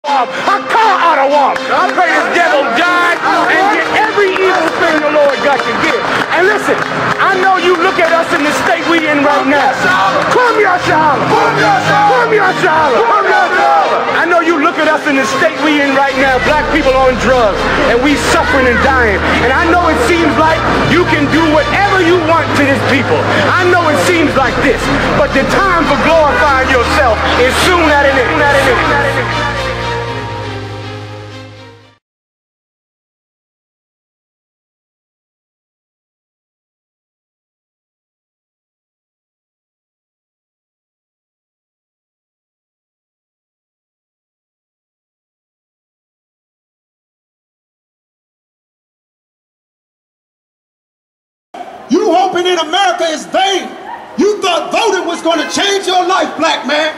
A car out of one. I pray this devil die and get every evil thing the Lord got to give. And listen, I know you look at us in the state we in right now. Come here, SHALAM. Come here, SHALAM. I know you look at us in the state we in right now. Black people on drugs, and we suffering and dying. And I know it seems like you can do whatever you want to this people. I know it seems like this, but the time for glorifying yourself is soon at an end. You hoping in America is vain. You thought voting was going to change your life, black man.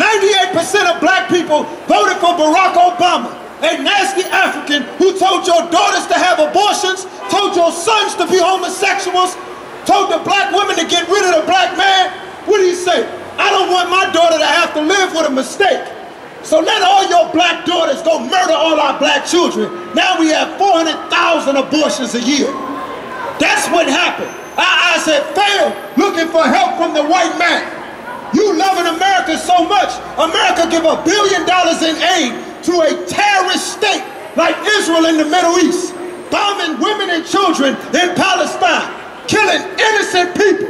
98% of black people voted for Barack Obama, a nasty African who told your daughters to have abortions, told your sons to be homosexuals, told the black women to get rid of the black man. What did he say? I don't want my daughter to have to live with a mistake. So let all your black daughters go murder all our black children. Now we have 400,000 abortions a year. That's what happened. I said, fail looking for help from the white man. You loving America so much, America give $1 billion in aid to a terrorist state like Israel in the Middle East, bombing women and children in Palestine, killing innocent people,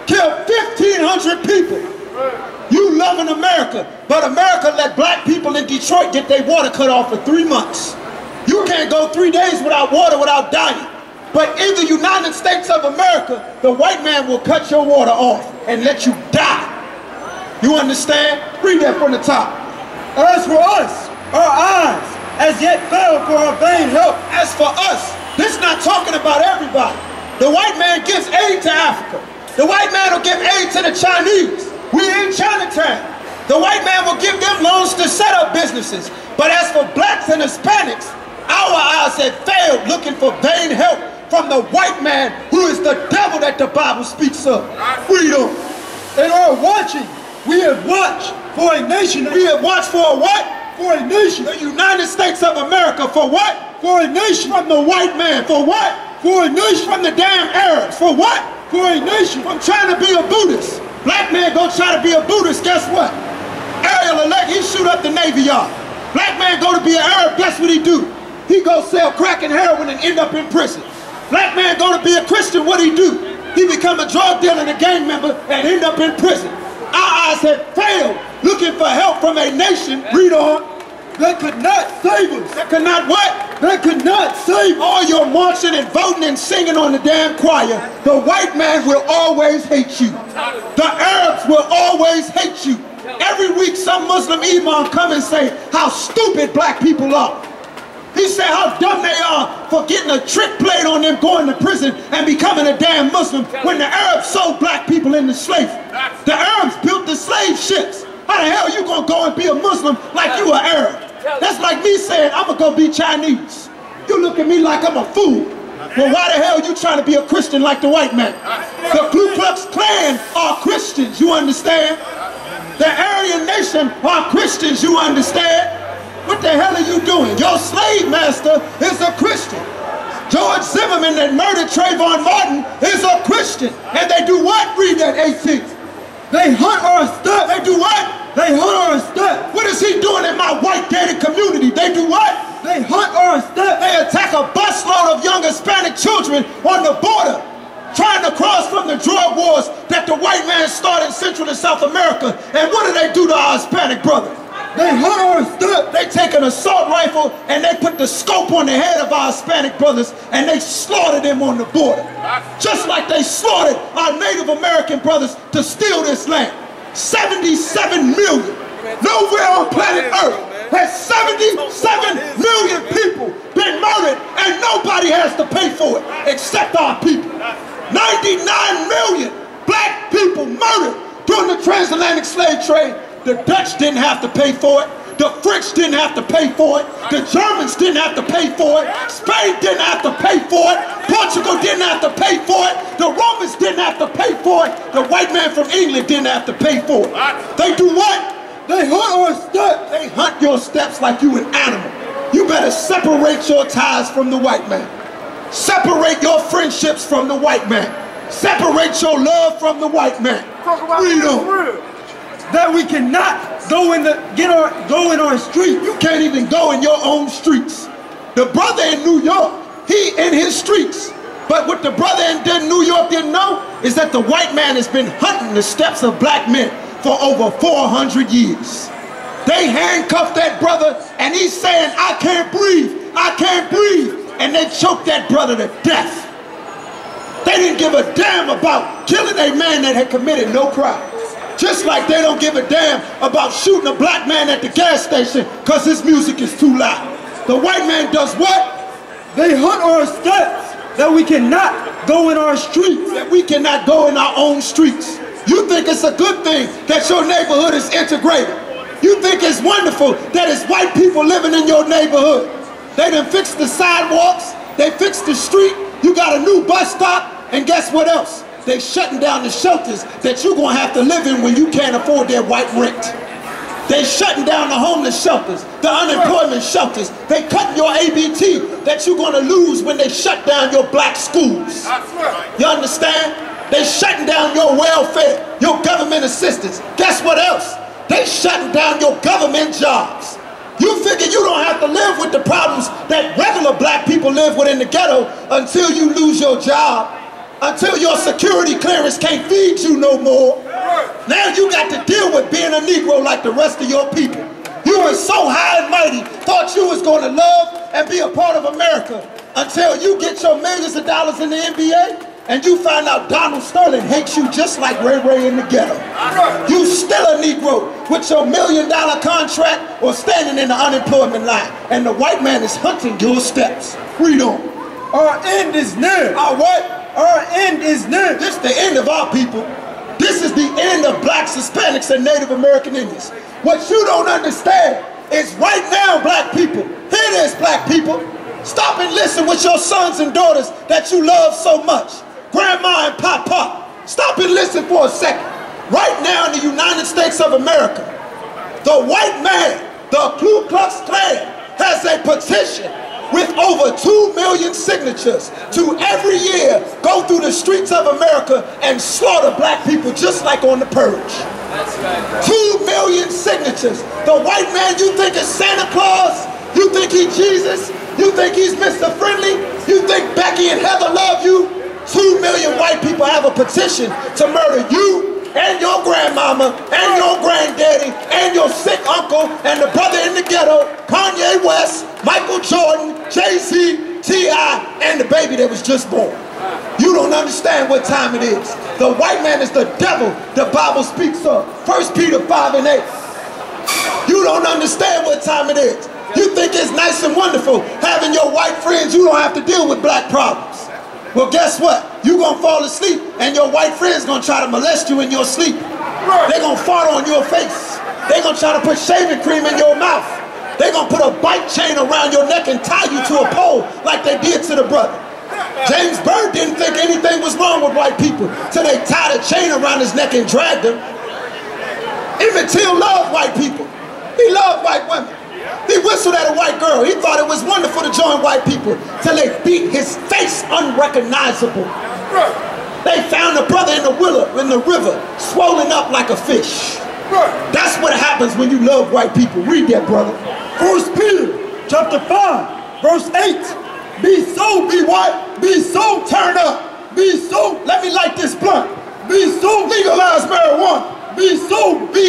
killed 1,500 people. You loving America, but America let black people in Detroit get their water cut off for 3 months. You can't go 3 days without water without dying. But in the United States of America, the white man will cut your water off and let you die. You understand? Read that from the top. As for us, our eyes as yet failed for our vain help. As for us, this is not talking about everybody. The white man gives aid to Africa. The white man will give aid to the Chinese. We in Chinatown. The white man will give them loans to set up businesses. But as for blacks and Hispanics, our eyes have failed looking for vain help from the white man who is the devil that the Bible speaks of. Freedom. In our watching, we have watched for a nation. We have watched for a what? For a nation. The United States of America. For what? For a nation. From the white man. For what? For a nation. From the damn Arabs. For what? For a nation. From trying to be a Buddhist. Black man go try to be a Buddhist, guess what? Ariel elect, he shoot up the Navy Yard. Black man go to be an Arab, guess what he do? He go sell crack and heroin and end up in prison. Black man go to be a Christian, what he do? He become a drug dealer and a gang member and end up in prison. Our eyes have failed looking for help from a nation, read on, that could not save us. That could not what? That could not save us. All your marching and voting and singing on the damn choir, the white man will always hate you. The Arabs will always hate you. Every week some Muslim imam come and say how stupid black people are. He said how dumb they are for getting a trick played on them going to prison and becoming a damn Muslim when the Arabs sold black people into slavery. The Arabs built the slave ships. How the hell you gonna go and be a Muslim like you an Arab? That's like me saying I'm gonna go be Chinese. You look at me like I'm a fool. Well, why the hell you trying to be a Christian like the white man? The Ku Klux Klan are Christians, you understand? The Aryan Nation are Christians, you understand? What the hell are you doing? Your slave master is a Christian. George Zimmerman that murdered Trayvon Martin is a Christian. And they do what? Read that 18th. They hunt our stuff. They do what? They hunt our stuff. What is he doing in my white gated community? They do what? They hunt our stuff. They attack a busload of young Hispanic children on the border, trying to cross from the drug wars that the white man started in Central and South America. And what do they do to our Hispanic brothers? They hunt our stuff. They take an assault rifle and they put the scope on the head of our Hispanic brothers and they slaughter them on the border. Just like they slaughtered our Native American brothers to steal this land. 77 million. Nowhere on planet Earth has 77 million people been murdered and nobody has to pay for it except our people. 99 million black people murdered during the transatlantic slave trade. The Dutch didn't have to pay for it. The French didn't have to pay for it. The Germans didn't have to pay for it. Spain didn't have to pay for it. Portugal didn't have to pay for it. The Romans didn't have to pay for it. The white man from England didn't have to pay for it. They do what? They hunt our steps. They hunt your steps like you an animal. You better separate your ties from the white man. Separate your friendships from the white man. Separate your love from the white man. Freedom. That we cannot go in our street. You can't even go in your own streets. The brother in New York, he in his streets. But what the brother in New York didn't know is that the white man has been hunting the steps of black men for over 400 years. They handcuffed that brother and he's saying, I can't breathe, I can't breathe. And they choked that brother to death. They didn't give a damn about killing a man that had committed no crime. Just like they don't give a damn about shooting a black man at the gas station because his music is too loud. The white man does what? They hunt our steps. That we cannot go in our streets. That we cannot go in our own streets. You think it's a good thing that your neighborhood is integrated. You think it's wonderful that it's white people living in your neighborhood. They done fixed the sidewalks, they fixed the street, you got a new bus stop, and guess what else? They shutting down the shelters that you're gonna have to live in when you can't afford their white rent. They shutting down the homeless shelters, the unemployment shelters. They cutting your ABT that you're gonna lose when they shut down your black schools. You understand? They shutting down your welfare, your government assistance. Guess what else? They shutting down your government jobs. You figure you don't have to live with the problems that regular black people live with in the ghetto until you lose your job, until your security clearance can't feed you no more. Now you got to deal with being a Negro like the rest of your people. You were so high and mighty, thought you was going to love and be a part of America until you get your millions of dollars in the NBA and you find out Donald Sterling hates you just like Ray Ray in the ghetto. You still a Negro with your $1 million contract or standing in the unemployment line, and the white man is hunting your steps. Freedom. Our end is near. Our what? Our end is near. This is the end of our people. This is the end of blacks, Hispanics, and Native American Indians. What you don't understand is right now, black people, here it is, black people, stop and listen with your sons and daughters that you love so much. Grandma and Papa, stop and listen for a second. Right now in the United States of America, the white man, the Ku Klux Klan, has a petition with over 2 million signatures to every year go through the streets of America and slaughter black people just like on the purge. That's right. 2 million signatures. The white man you think is Santa Claus, you think he's Jesus, you think he's Mr. Friendly, you think Becky and Heather love you. 2 million white people have a petition to murder you and your grandmama and your granddaddy and your sick uncle and the brother in the ghetto, Kanye West, Michael Jordan, Jay-Z, T.I., and the baby that was just born. You don't understand what time it is. The white man is the devil the Bible speaks of. 1 Peter 5 and 8. You don't understand what time it is. You think it's nice and wonderful having your white friends. You don't have to deal with black problems. Well, guess what? You're going to fall asleep and your white friend's going to try to molest you in your sleep. They're going to fart on your face. They're going to try to put shaving cream in your mouth. They're going to put a bike chain around your neck and tie you to a pole like they did to the brother. James Byrd didn't think anything was wrong with white people till they tied a chain around his neck and dragged him. Emmett Till loved white people. He loved white women. He whistled at a white girl. He thought it was wonderful to join white people till they beat his face unrecognizable. They found the brother in the river, swollen up like a fish. That's what happens when you love white people. Read that, brother. 1 Peter chapter 5, verse 8. Be so, be what? Be so, turn up. Be so, let me light this blunt. Be so, legalize marijuana. Be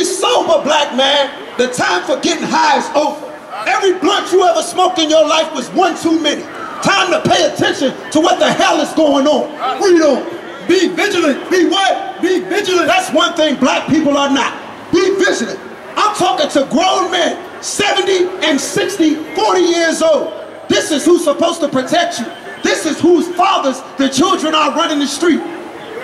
sober, black man. The time for getting high is over. Every blunt you ever smoked in your life was one too many. Time to pay attention to what the hell is going on. Read on. Be vigilant. Be what? Be vigilant. That's one thing black people are not. Be vigilant. I'm talking to grown men, 70 and 60, 40 years old. This is who's supposed to protect you. This is whose fathers the children are running the street.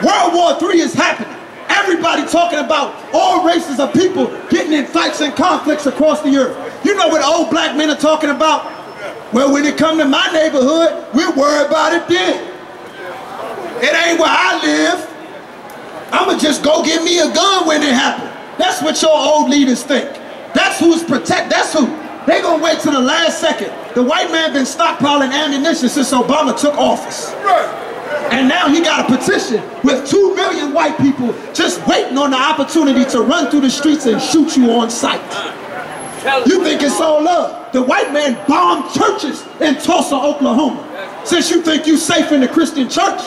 World War III is happening. Everybody talking about all races of people getting in fights and conflicts across the earth. You know what old black men are talking about? Well, when it come to my neighborhood, we'll worry about it then. It ain't where I live. I'ma just go get me a gun when it happens. That's what your old leaders think. That's who's that's who. They gonna wait till the last second. The white man been stockpiling ammunition since Obama took office. And now he got a petition with 2 million white people just waiting on the opportunity to run through the streets and shoot you on sight. You think it's all love. The white man bombed churches in Tulsa, Oklahoma. Since you think you safe in the Christian church,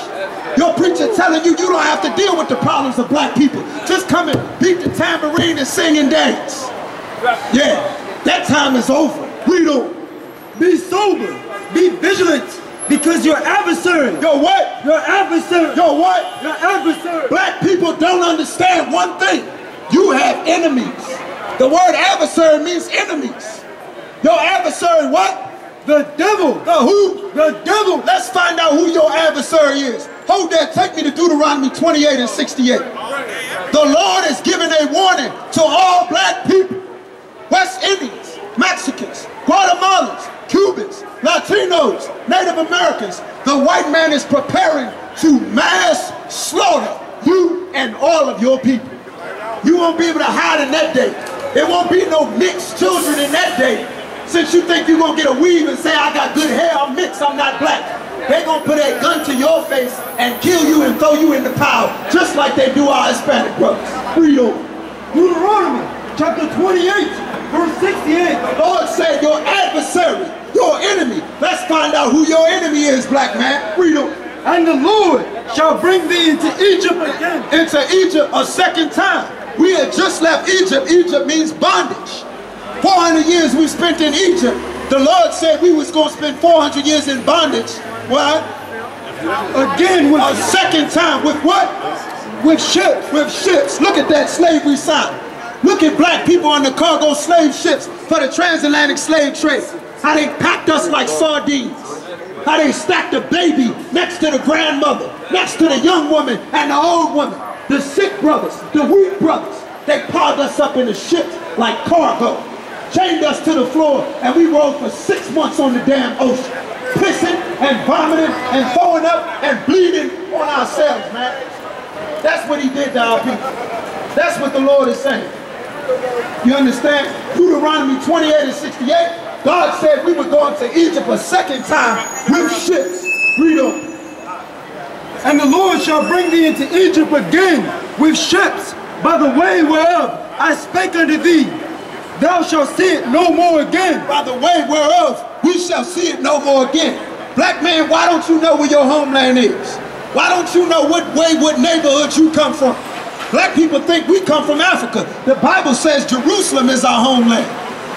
your preacher telling you you don't have to deal with the problems of black people. Just come and beat the tambourine and sing and dance. Yeah, that time is over. We don't. Be sober, be vigilant, because your adversary. Your what? Your adversary. Your what? Your adversary. Black people don't understand one thing. You have enemies. The word adversary means enemies. Your adversary what? The devil. The who? The devil. Let's find out who your adversary is. Hold that, take me to Deuteronomy 28 and 68. The Lord is giving a warning to all black people. West Indians, Mexicans, Guatemalans, Cubans, Latinos, Native Americans. The white man is preparing to mass slaughter you and all of your people. You won't be able to hide in that day. There won't be no mixed children in that day. Since you think you're going to get a weave and say, I got good hair, I'm mixed, I'm not black. They're going to put a gun to your face and kill you and throw you in the pile, just like they do our Hispanic brothers. Freedom. Deuteronomy chapter 28, verse 68. The Lord said, your adversary, your enemy. Let's find out who your enemy is, black man. Freedom. And the Lord shall bring thee into Egypt again. Into Egypt a second time. We had just left Egypt. Egypt means bondage. 400 years we spent in Egypt. The Lord said we was going to spend 400 years in bondage. What? Again with a second time. With what? With ships. With ships. Look at that slavery sign. Look at black people on the cargo slave ships for the transatlantic slave trade. How they packed us like sardines. How they stacked the baby next to the grandmother, next to the young woman and the old woman. The sick brothers, the weak brothers. They piled us up in the ships like cargo. Chained us to the floor, and we rode for 6 months on the damn ocean. Pissing and vomiting and throwing up and bleeding on ourselves, man. That's what he did to our people. That's what the Lord is saying. You understand? Deuteronomy 28 and 68, God said we were going to Egypt a second time with ships. Read on. And the Lord shall bring thee into Egypt again with ships, by the way whereof I spake unto thee. Thou shalt see it no more again. By the way whereof we shall see it no more again. Black man, why don't you know where your homeland is? Why don't you know what neighborhood you come from? Black people think we come from Africa. The Bible says Jerusalem is our homeland.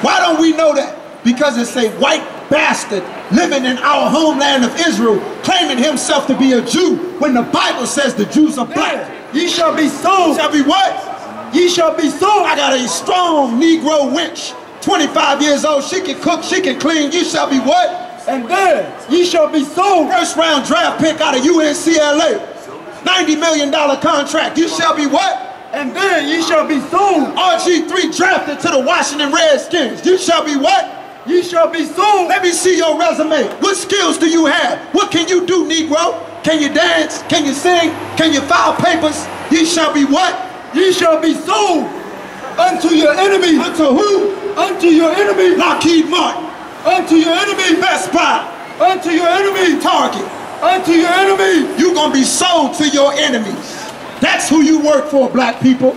Why don't we know that? Because it's a white bastard living in our homeland of Israel, claiming himself to be a Jew, when the Bible says the Jews are black. Ye shall be sold. Shall be what? Ye shall be sold. I got a strong Negro wench, 25 years old, she can cook, she can clean. You shall be what? And there ye shall be sold. First round draft pick out of UNCLA. $90 million contract. You shall be what? And there ye shall be sold. RG3 drafted to the Washington Redskins. You shall be what? Ye shall be sold. Let me see your resume. What skills do you have? What can you do, Negro? Can you dance? Can you sing? Can you file papers? Ye shall be what? Ye shall be sold unto your enemy. Unto who? Unto your enemy. Lockheed Martin. Unto your enemy. Best Buy. Unto your enemy. Target. Unto your enemy. You're going to be sold to your enemies. That's who you work for, black people.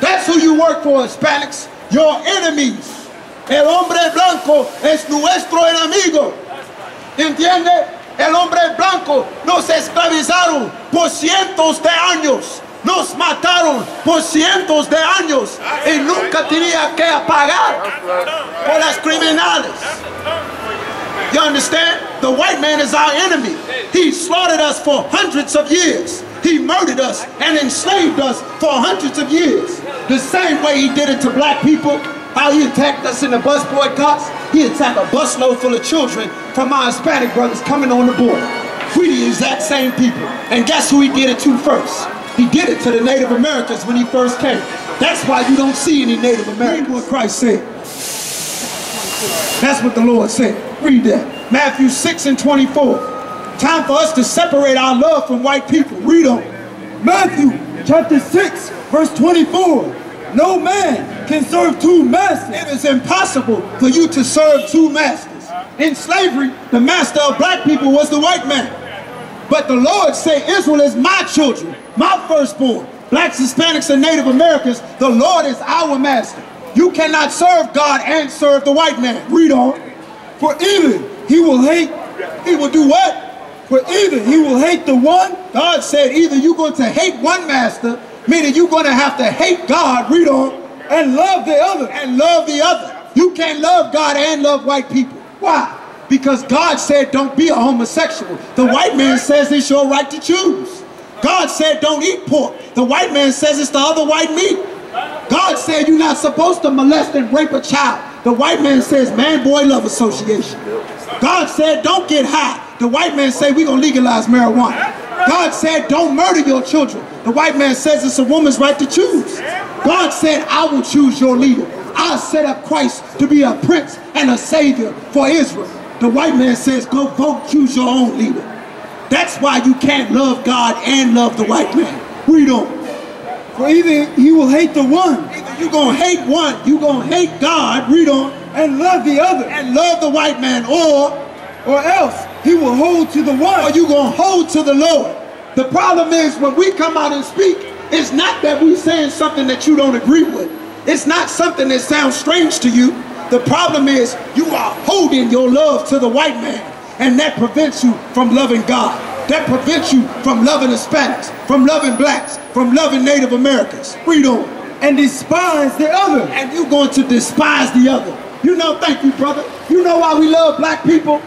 That's who you work for, Hispanics. Your enemies. El hombre blanco es nuestro enemigo. ¿Entiende? El hombre blanco nos esclavizaron por cientos de años. Nos mataron por cientos de años y nunca tenía que pagar por las criminales. You understand? The white man is our enemy. He slaughtered us for hundreds of years. He murdered us and enslaved us for hundreds of years. The same way he did it to black people, how he attacked us in the bus boycotts, he attacked a busload full of children from our Hispanic brothers coming on the border. We the exact same people. And guess who he did it to first? He did it to the Native Americans when he first came. That's why you don't see any Native Americans. Read what Christ said. That's what the Lord said. Read that. Matthew 6 and 24. Time for us to separate our love from white people. Read on. Matthew chapter 6 verse 24. No man can serve two masters. It is impossible for you to serve two masters. In slavery, the master of black people was the white man. But the Lord said, Israel is my children, my firstborn. Blacks, Hispanics, and Native Americans, the Lord is our master. You cannot serve God and serve the white man. Read on. For either he will hate, he will do what? For either he will hate the one. God said either you're going to hate one master, meaning you're going to have to hate God, read on, and love the other. And love the other. You can't love God and love white people. Why? Because God said don't be a homosexual. The white man says it's your right to choose. God said don't eat pork. The white man says it's the other white meat. God said you're not supposed to molest and rape a child. The white man says man-boy love association. God said don't get high. The white man say we're going to legalize marijuana. God said don't murder your children. The white man says it's a woman's right to choose. God said I will choose your leader. I'll set up Christ to be a prince and a savior for Israel. The white man says go vote, choose your own leader. That's why you can't love God and love the white man. Read on. For either he will hate the one. Either you're going to hate one, you're going to hate God, read on, and love the other. And love the white man, or else he will hold to the one. Or you're going to hold to the Lord. The problem is when we come out and speak, it's not that we're saying something that you don't agree with. It's not something that sounds strange to you. The problem is you are holding your love to the white man, and that prevents you from loving God. That prevents you from loving Hispanics, from loving blacks, from loving Native Americans. Read on. And despise the other. And you're going to despise the other. You know, thank you, brother. You know why we love black people?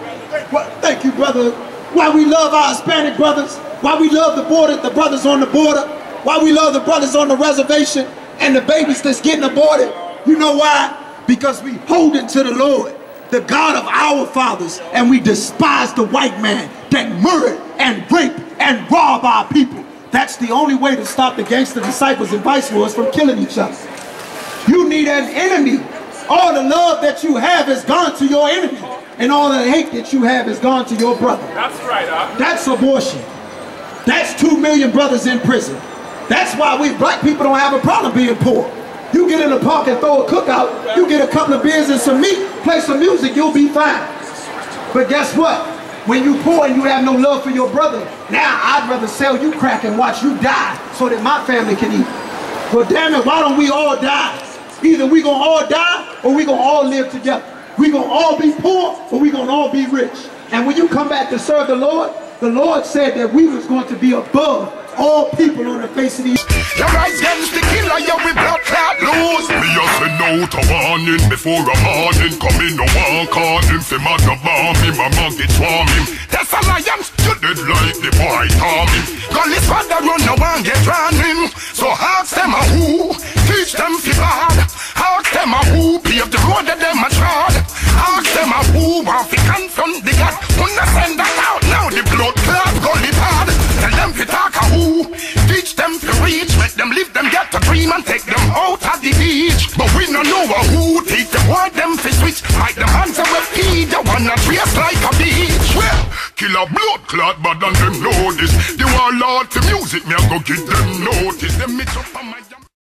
Well, thank you, brother. Why we love our Hispanic brothers? Why we love the brothers on the border? Why we love the brothers on the reservation and the babies that's getting aborted? You know why? Because we hold it to the Lord, the God of our fathers, and we despise the white man that murdered and raped and robbed our people. That's the only way to stop the gangster disciples and vice lords from killing each other. You need an enemy. All the love that you have is gone to your enemy, and all the hate that you have is gone to your brother. That's right, That's abortion. That's 2 million brothers in prison. That's why we black people don't have a problem being poor. You get in the park and throw a cookout, you get a couple of beers and some meat, play some music, you'll be fine. But guess what? When you poor and you have no love for your brother, now I'd rather sell you crack and watch you die so that my family can eat. Well, damn it, why don't we all die? Either we gonna all die or we gonna all live together. We gonna all be poor or we gonna all be rich. And when you come back to serve the Lord said that we was going to be above all people on the face of the earth. You're against the killer, you with blood clot lose. Me a send out a warning before a morning. Come in, no one call him, fi mother bomb him, a monkey swarm him. That's a lion, you dead like the boy Tom him. Call his father run, no one get running. So ask them a who, teach them fi bad. Ask them a who, pave the road that them a trod. Ask them a who, want fi confront the God. Wanna send that out now, the blood clot gully hard. Tell them fi talk a who, teach them fi reach. Make them live them get a dream and take them out at the beach. But we no know a who, teach them why them fi switch. Like them hands away feed, you wanna trace like a beach. Well, kill a blood clot, but then them know this. The warlord to music, me a go give them notice. Them mix up on my